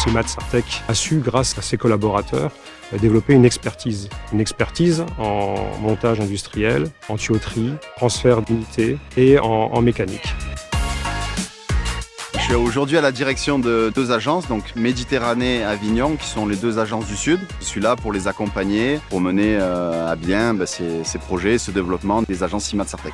CIMAT Sartec a su, grâce à ses collaborateurs, développer une expertise en montage industriel, en tuyauterie, transfert d'unités et en mécanique. Je suis aujourd'hui à la direction de 2 agences, donc Méditerranée et Avignon, qui sont les 2 agences du Sud. Je suis là pour les accompagner, pour mener à bien ces projets, ce développement des agences CIMAT Sartec.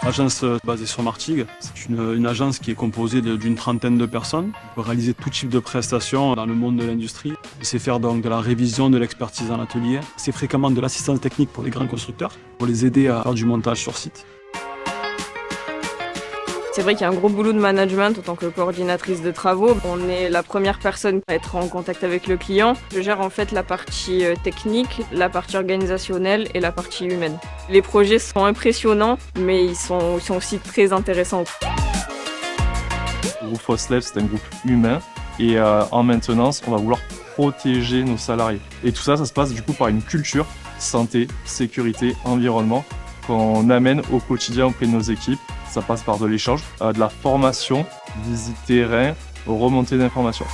L'agence basée sur Martigues, c'est une agence qui est composée d'une trentaine de personnes. On peut réaliser tout type de prestations dans le monde de l'industrie. C'est faire donc de la révision, de l'expertise en atelier. C'est fréquemment de l'assistance technique pour les grands constructeurs, pour les aider à faire du montage sur site. C'est vrai qu'il y a un gros boulot de management en tant que coordinatrice de travaux. On est la première personne à être en contact avec le client. Je gère en fait la partie technique, la partie organisationnelle et la partie humaine. Les projets sont impressionnants, mais ils sont aussi très intéressants. Le groupe Foslev, c'est un groupe humain et en maintenance, on va vouloir protéger nos salariés. Et tout ça, ça se passe du coup par une culture santé, sécurité, environnement qu'on amène au quotidien auprès de nos équipes. Ça passe par de l'échange, de la formation, visite terrain, remontée d'informations.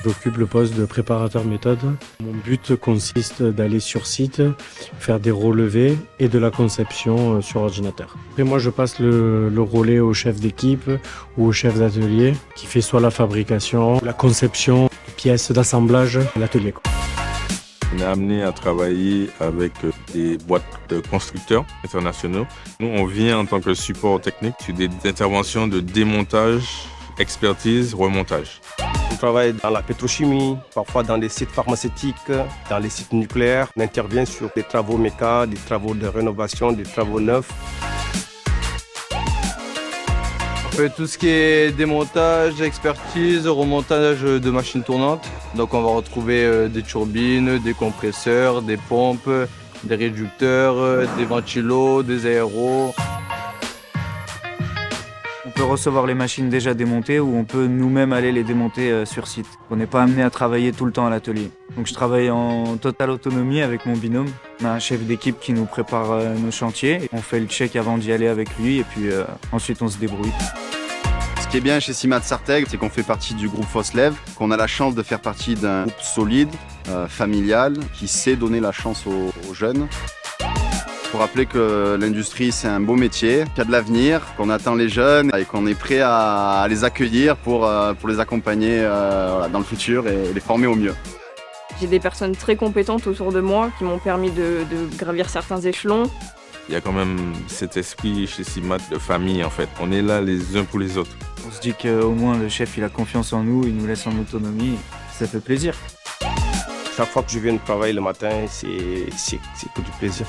J'occupe le poste de préparateur méthode. Mon but consiste d'aller sur site, faire des relevés et de la conception sur ordinateur. Après moi je passe le relais au chef d'équipe ou au chef d'atelier qui fait soit la fabrication, la conception, les pièces d'assemblage à l'atelier. On est amené à travailler avec des boîtes de constructeurs internationaux. Nous, on vient en tant que support technique sur des interventions de démontage, expertise, remontage. On travaille dans la pétrochimie, parfois dans les sites pharmaceutiques, dans les sites nucléaires. On intervient sur des travaux méca, des travaux de rénovation, des travaux neufs. On fait tout ce qui est démontage, expertise, remontage de machines tournantes. Donc on va retrouver des turbines, des compresseurs, des pompes, des réducteurs, des ventilos, des aéros. On peut recevoir les machines déjà démontées ou on peut nous-mêmes aller les démonter sur site. On n'est pas amené à travailler tout le temps à l'atelier. Donc je travaille en totale autonomie avec mon binôme. On a un chef d'équipe qui nous prépare nos chantiers. On fait le check avant d'y aller avec lui et puis ensuite on se débrouille. Ce qui est bien chez CIMAT Sartec, c'est qu'on fait partie du groupe Foslev, qu'on a la chance de faire partie d'un groupe solide, familial, qui sait donner la chance aux jeunes. Il faut rappeler que l'industrie, c'est un beau métier, qu'il y a de l'avenir, qu'on attend les jeunes et qu'on est prêt à les accueillir pour les accompagner dans le futur et les former au mieux. J'ai des personnes très compétentes autour de moi qui m'ont permis de gravir certains échelons. Il y a quand même cet esprit chez CIMAT de famille en fait. On est là les uns pour les autres. On se dit qu'au moins le chef il a confiance en nous, il nous laisse en autonomie. Ça fait plaisir. Chaque fois que je viens de travailler le matin, c'est que du plaisir.